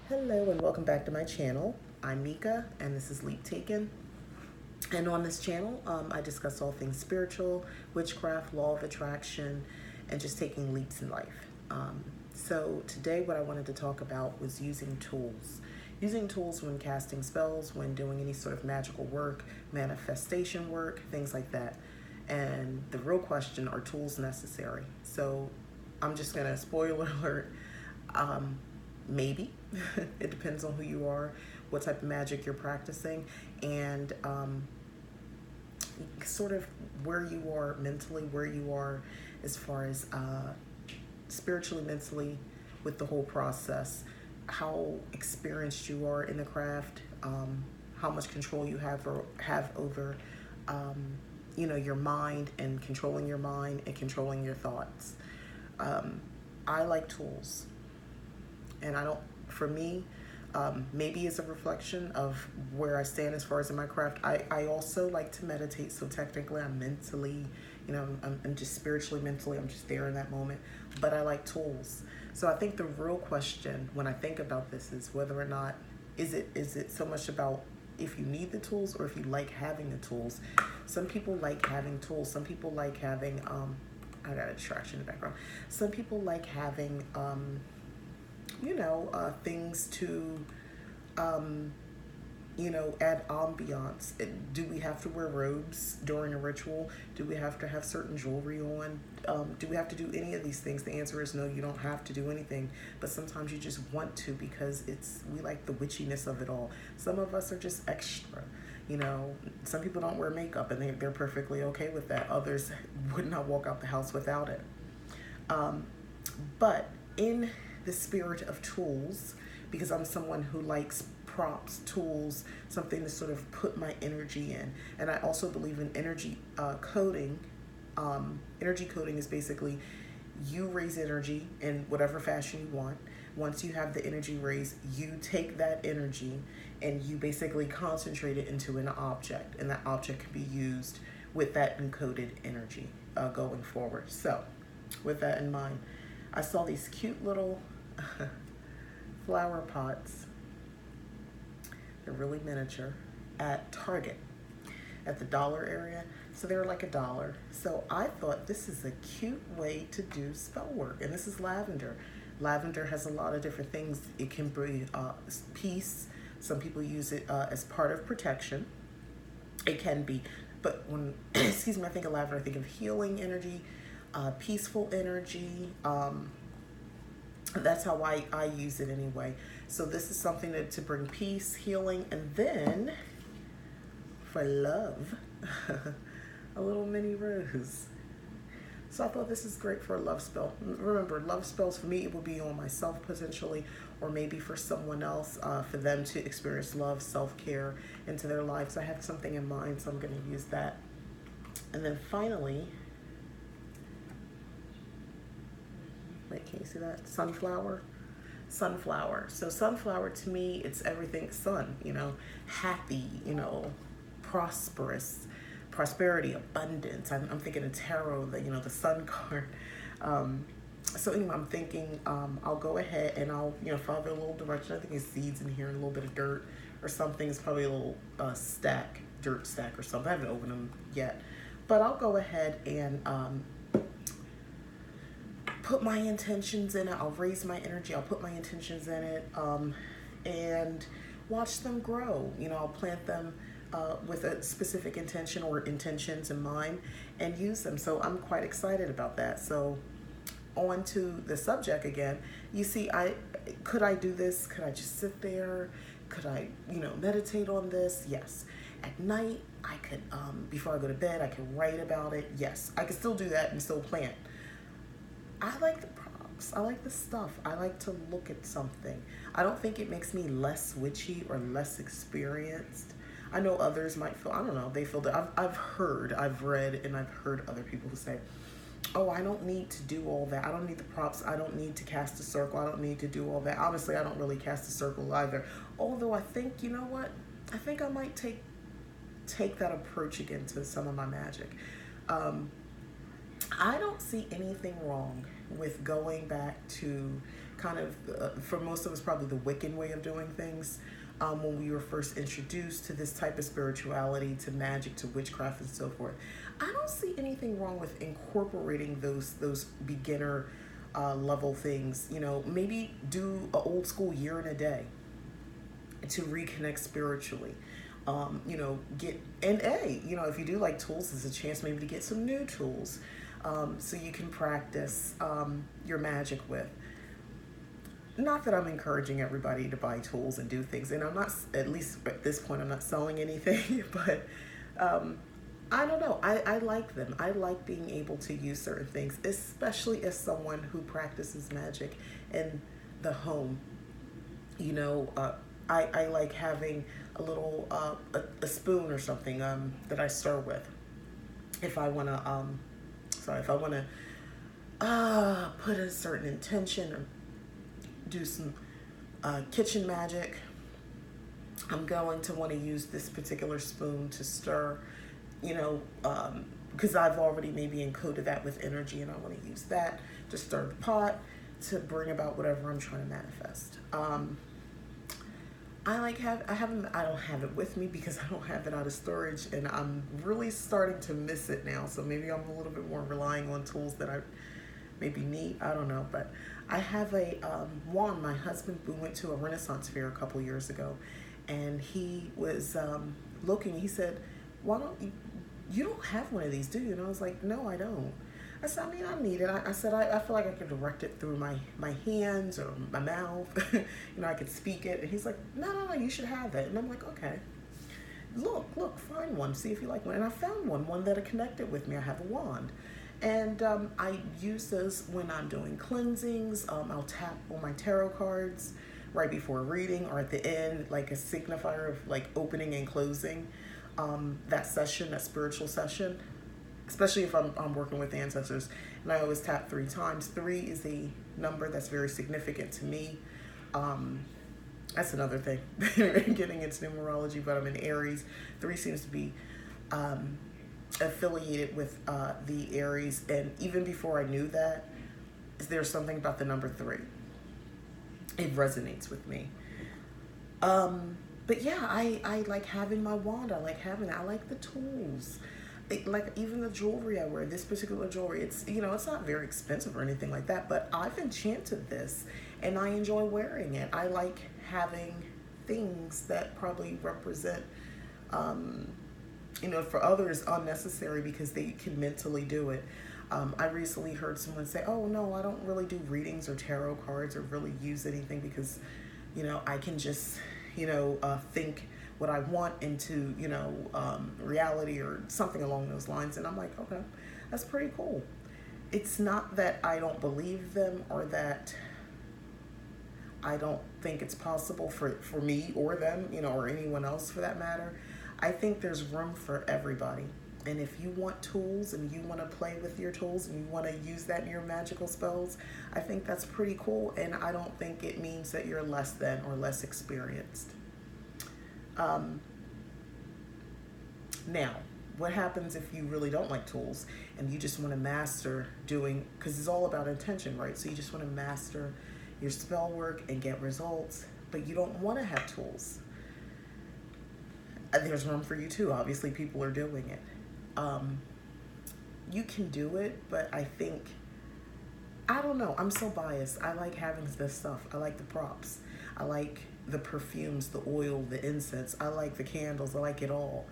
Hello and welcome back to my channel. I'm Mika and this is Leap Taken. And on this channel, I discuss all things spiritual, witchcraft, law of attraction, and just taking leaps in life. So today what I wanted to talk about was using tools. Using tools when casting spells, when doing any sort of magical work, manifestation work, things like that. And the real question, are tools necessary? So I'm just gonna, spoiler alert, maybe. It depends on who you are, what type of magic you're practicing, and sort of where you are mentally, where you are as far as spiritually, mentally, with the whole process, how experienced you are in the craft, how much control you have over your mind, and controlling your mind and controlling your thoughts. I like tools, and I don't, for me, maybe it's a reflection of where I stand as far as in my craft. I also like to meditate, so technically I'm mentally, I'm just spiritually, mentally, I'm just there in that moment, but I like tools. So I think the real question when I think about this is whether or not, is it so much about if you need the tools or if you like having the tools. Some people like having tools. Some people like having, I got a distraction in the background. Some people like having, things to, add ambiance. Do we have to wear robes during a ritual? Do we have to have certain jewelry on? Do we have to do any of these things? The answer is no, you don't have to do anything. But sometimes you just want to because we like the witchiness of it all. Some of us are just extra. Some people don't wear makeup and they're perfectly okay with that. Others would not walk out the house without it. But in the spirit of tools, because I'm someone who likes props, tools, something to sort of put my energy in. And I also believe in energy coding. Energy coding is basically you raise energy in whatever fashion you want. Once you have the energy raised, you take that energy and you basically concentrate it into an object. And that object can be used with that encoded energy going forward. So with that in mind, I saw these cute little flower pots. They're really miniature at Target, at the dollar area. So they're like $1. So I thought this is a cute way to do spell work. And this is lavender. Lavender has a lot of different things. It can bring peace. Some people use it as part of protection. It can be, but when, excuse me, I think of lavender, I think of healing energy, peaceful energy. That's how I use it anyway. So this is something to bring peace, healing, and then for love, a little mini rose. So I thought this is great for a love spell. Remember, love spells for me, it will be on myself potentially, or maybe for someone else, for them to experience love, self-care into their lives. I have something in mind, so I'm going to use that. And then finally, wait, can you see that? Sunflower. So sunflower to me, it's everything sun, happy, prosperity, abundance. I'm thinking of tarot, the sun card. So anyway, I'm thinking I'll go ahead and I'll, follow a little direction. I think it's seeds in here and a little bit of dirt or something. It's probably a little dirt stack or something. I haven't opened them yet. But I'll go ahead and put my intentions in it. I'll raise my energy. I'll put my intentions in it and watch them grow. I'll plant them with a specific intention or intentions in mind and use them. So I'm quite excited about that. So on to the subject again. You see, could I do this? Could I just sit there? Could I, meditate on this? Yes. At night, I could, before I go to bed, I could write about it. Yes. I could still do that and still plant. I like the props. I like the stuff. I like to look at something. I don't think it makes me less witchy or less experienced. I know others might feel, I don't know, they feel that I've read, and I've heard other people who say, oh, I don't need to do all that. I don't need the props. I don't need to cast a circle. I don't need to do all that. Honestly, I don't really cast a circle either. Although I think, you know what? I think I might take that approach again to some of my magic. I don't see anything wrong with going back to kind of, for most of us, probably the Wiccan way of doing things. When we were first introduced to this type of spirituality, to magic, to witchcraft, and so forth. I don't see anything wrong with incorporating those beginner level things. You know, maybe do an old school year and a day to reconnect spiritually. You know, if you do like tools, there's a chance maybe to get some new tools, so you can practice your magic with. Not that I'm encouraging everybody to buy tools and do things, and I'm not, at least at this point, I'm not selling anything, but I don't know. I like them. I like being able to use certain things, especially as someone who practices magic in the home. You know, I like having a little, a spoon or something that I stir with. If I want to, if I want to put a certain intention or do some kitchen magic, I'm going to want to use this particular spoon to stir, you know, because I've already maybe encoded that with energy, and I want to use that to stir the pot to bring about whatever I'm trying to manifest. I don't have it with me because I don't have it out of storage, and I'm really starting to miss it now. So maybe I'm a little bit more relying on tools that I maybe need. I don't know, but I have a wand. My husband, we went to a Renaissance fair a couple years ago, and he was looking. He said, "Why don't you don't have one of these, do you?" And I was like, "No, I don't." I said, "I mean, I need it." I said, I feel like I could direct it through my hands or my mouth. You know, I could speak it. And he's like, no, you should have it. And I'm like, okay. Look, find one. See if you like one. And I found one that connected with me. I have a wand. And I use those when I'm doing cleansings. I'll tap on my tarot cards right before a reading or at the end, like a signifier of like opening and closing that session, that spiritual session. Especially if I'm working with ancestors, and I always tap 3 times. 3 is a number that's very significant to me. That's another thing, getting into numerology, but I'm in Aries. 3 seems to be affiliated with the Aries, and even before I knew that, there's something about the number 3. It resonates with me. But yeah, I like having my wand. I like the tools. Like even the jewelry I wear, this particular jewelry, it's, you know, it's not very expensive or anything like that, but I've enchanted this and I enjoy wearing it. I like having things that probably represent, you know, for others unnecessary because they can mentally do it. I recently heard someone say, "Oh no, I don't really do readings or tarot cards or really use anything because, you know, I can just, you know, think what I want into, you know, reality," or something along those lines. And I'm like, okay, that's pretty cool. It's not that I don't believe them or that I don't think it's possible for me or them, you know, or anyone else for that matter. I think there's room for everybody. And if you want tools and you want to play with your tools and you want to use that in your magical spells, I think that's pretty cool. And I don't think it means that you're less than or less experienced. Now, what happens if you really don't like tools and you just want to master doing, because it's all about intention, right? So you just want to master your spell work and get results, but you don't want to have tools. There's room for you too. Obviously, people are doing it. You can do it, but I think, I don't know, I'm so biased. I like having this stuff. I like the props. I like the perfumes, the oil, the incense. I like the candles. I like it all.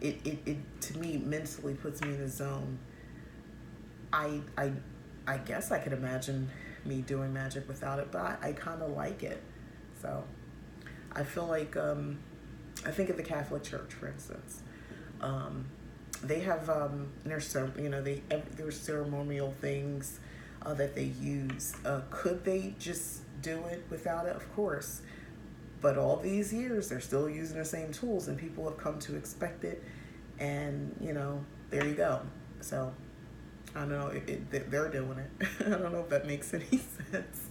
It to me mentally puts me in a zone. I guess I could imagine me doing magic without it, but I kind of like it. So I feel like I think of the Catholic Church, for instance. They have there's ceremonial things that they use. Could they just do it without it? Of course. But all these years, they're still using the same tools, and people have come to expect it. And, you know, there you go. So, I don't know, they're doing it. I don't know if that makes any sense.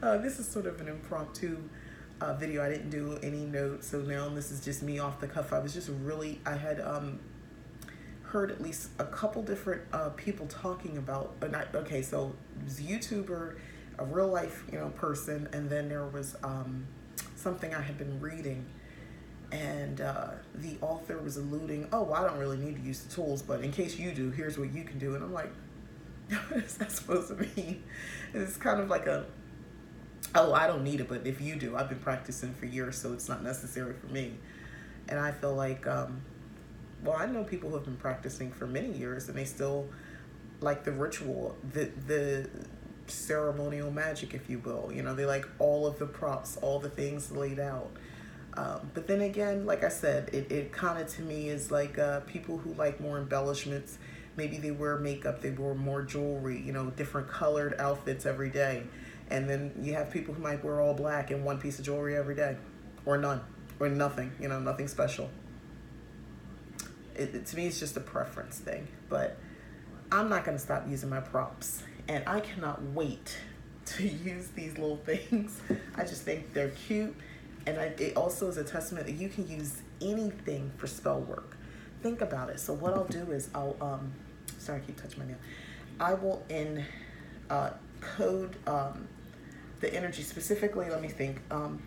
This is sort of an impromptu video. I didn't do any notes, so now this is just me off the cuff. I had heard at least a couple different people talking about, so it was a YouTuber a real life, person, and then there was something I had been reading, and the author was alluding, oh, well, I don't really need to use the tools, but in case you do, here's what you can do. And I'm like, what is that supposed to mean? And it's kind of like oh, I don't need it, but if you do, I've been practicing for years, so it's not necessary for me. And I feel like, well, I know people who have been practicing for many years, and they still like the ritual, the ceremonial magic, if you will. They like all of the props, all the things laid out. But then again, like I said, it kind of to me is like people who like more embellishments. Maybe they wear makeup, they wear more jewelry, different colored outfits every day. And then you have people who might wear all black and one piece of jewelry every day, or none, or nothing, nothing special. To me, it's just a preference thing. But I'm not going to stop using my props. And I cannot wait to use these little things. I just think they're cute. And it also is a testament that you can use anything for spell work. Think about it. So what I'll do is sorry, I keep touching my nail. I will code the energy specifically, let me think,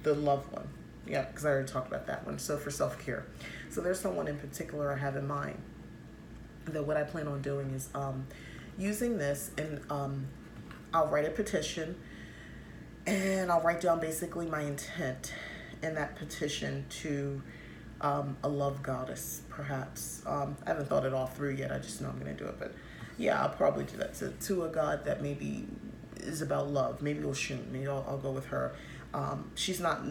the loved one. Yeah, because I already talked about that one. So for self-care. So there's someone in particular I have in mind that what I plan on doing is using this, and I'll write a petition, and I'll write down basically my intent in that petition to a love goddess, perhaps. I haven't thought it all through yet. I just know I'm going to do it. But yeah, I'll probably do that to a god that maybe is about love. Maybe Oshun. Maybe I'll go with her. She's not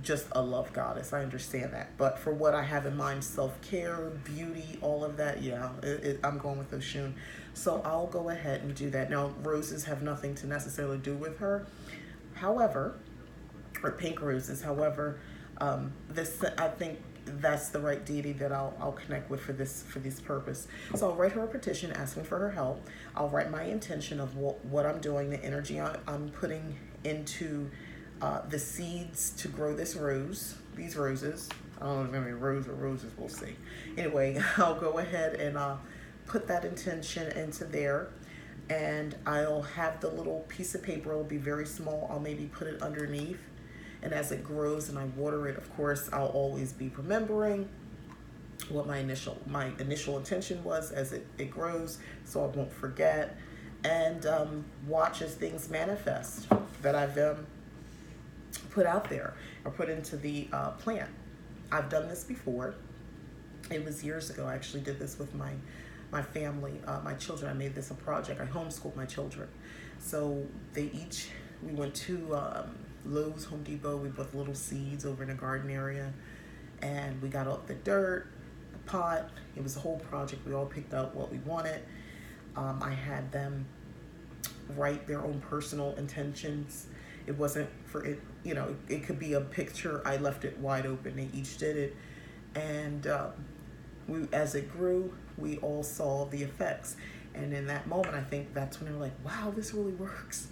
just a love goddess. I understand that. But for what I have in mind, self-care, beauty, all of that, yeah, I'm going with Oshun. So I'll go ahead and do that. Now, roses have nothing to necessarily do with her. However, or pink roses. However, I think that's the right deity that I'll connect with for this purpose. So I'll write her a petition asking for her help. I'll write my intention of what I'm doing, the energy I'm putting into the seeds to grow these roses. I don't know if it's going to be rose or roses, we'll see. Anyway, I'll go ahead and put that intention into there. And I'll have the little piece of paper. It'll be very small. I'll maybe put it underneath. And as it grows and I water it, of course, I'll always be remembering what my initial intention was as it grows, so I won't forget. And watch as things manifest that I've put out there or put into the plant. I've done this before. It was years ago. I actually did this with my family, my children. I made this a project. I homeschooled my children. So we went to Lowe's, Home Depot. We bought little seeds over in the garden area, and we got out the dirt, the pot. It was a whole project. We all picked out what we wanted. I had them write their own personal intentions. It wasn't for it, it could be a picture. I left it wide open. They each did it, and as it grew, we all saw the effects. And in that moment, I think that's when they were like, wow, this really works.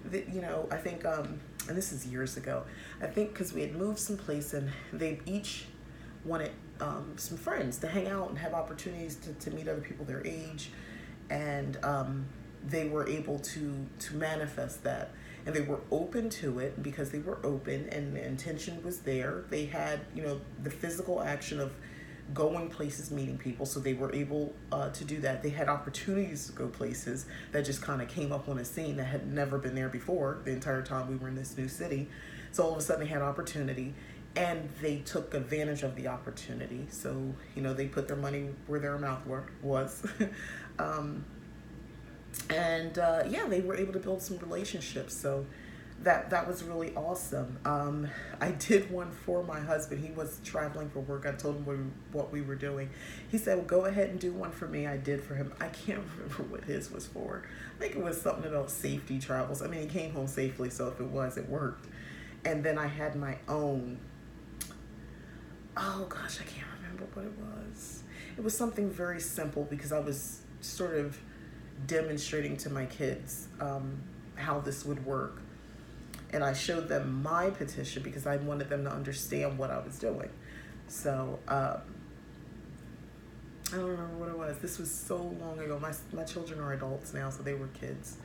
I think, and this is years ago, I think because we had moved someplace and they each wanted some friends to hang out and have opportunities to meet other people their age. And they were able to manifest that. And they were open to it because they were open and the intention was there. They had, the physical action of going places, meeting people, so they were able to do that. They had opportunities to go places that just kind of came up on a scene that had never been there before the entire time we were in this new city. So all of a sudden they had opportunity, and they took advantage of the opportunity. So, they put their money where their mouth was. They were able to build some relationships. So that was really awesome. I did one for my husband. He was traveling for work. I told him what we were doing. He said, well, go ahead and do one for me. I did for him. I can't remember what his was for. I think it was something about safety travels. I mean, he came home safely, so if it was, it worked. And then I had my own. Oh, gosh, I can't remember what it was. It was something very simple because I was sort of demonstrating to my kids how this would work. And I showed them my petition because I wanted them to understand what I was doing. So I don't remember what it was. This was so long ago. My children are adults now, so they were kids.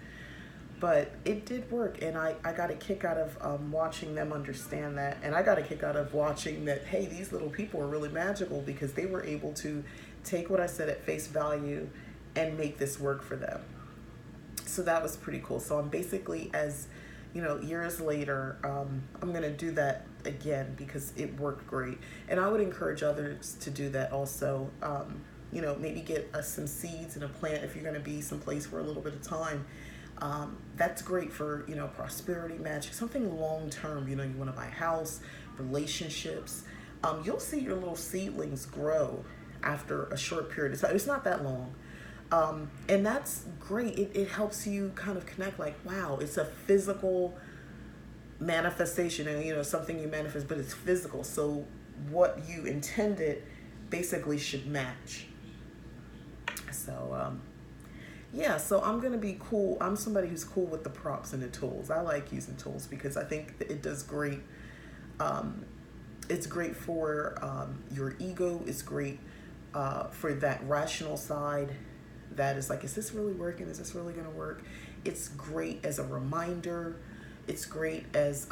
But it did work, and I got a kick out of watching them understand that, and I got a kick out of watching that, hey, these little people are really magical because they were able to take what I said at face value and make this work for them. So that was pretty cool. So I'm basically, as you know, years later, I'm going to do that again because it worked great. And I would encourage others to do that also. You know, maybe get some seeds and a plant if you're going to be someplace for a little bit of time. That's great for, you know, prosperity magic, something long term. You know, you want to buy a house, relationships. You'll see your little seedlings grow after a short period of time. It's not that long. And that's great. It helps you kind of connect like, wow, it's a physical manifestation, and, you know, something you manifest, but it's physical. So what you intended basically should match. So, yeah, so I'm going to be cool. I'm somebody who's cool with the props and the tools. I like using tools because I think that it does great. It's great for your ego. It's great for that rational side that is like, is this really working? Is this really going to work? It's great as a reminder. It's great as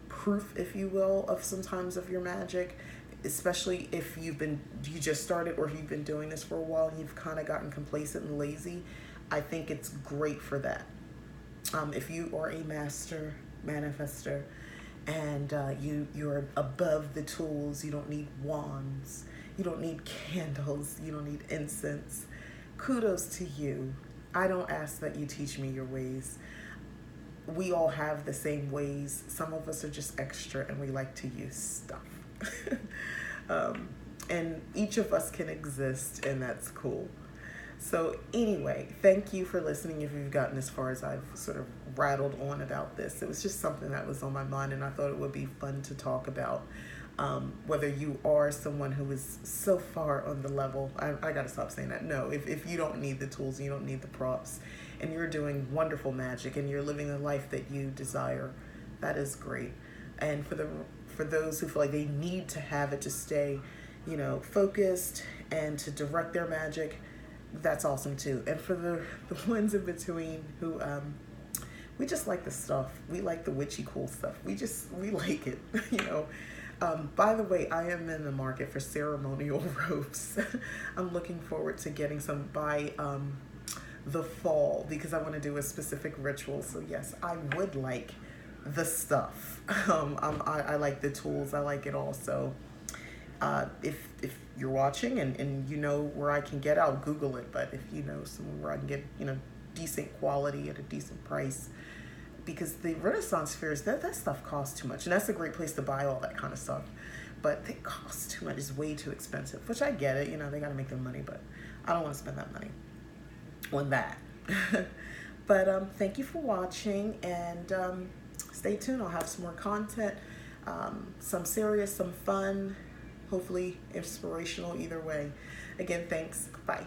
proof, if you will, of sometimes of your magic, especially if you just started, or if you've been doing this for a while and you've kind of gotten complacent and lazy. I think it's great for that. If you are a master manifester and you're above the tools, you don't need wands, you don't need candles, you don't need incense, kudos to you. I don't ask that you teach me your ways. We all have the same ways. Some of us are just extra and we like to use stuff. And each of us can exist, and that's cool. So anyway, thank you for listening if you've gotten as far as I've sort of rattled on about this. It was just something that was on my mind, and I thought it would be fun to talk about. Whether you are someone who is so far on the level, I got to stop saying that. No, if you don't need the tools, you don't need the props, and you're doing wonderful magic and you're living the life that you desire, that is great. And for those who feel like they need to have it to stay, you know, focused and to direct their magic, that's awesome too. And for the ones in between who we just like the stuff, we like the witchy cool stuff, we like it. You know, by the way, I am in the market for ceremonial robes. I'm looking forward to getting some by the fall because I want to do a specific ritual. So yes, I would like the stuff. I like the tools, I like it all. So if you're watching and you know where I can get, I'll Google it. But if you know somewhere where I can get, you know, decent quality at a decent price, because the Renaissance fairs, that stuff costs too much, and that's a great place to buy all that kind of stuff. But it costs too much; it's way too expensive. Which I get it, you know, they got to make their money, but I don't want to spend that money on that. But thank you for watching, and stay tuned. I'll have some more content, some serious, some fun. Hopefully inspirational either way. Again, thanks. Bye.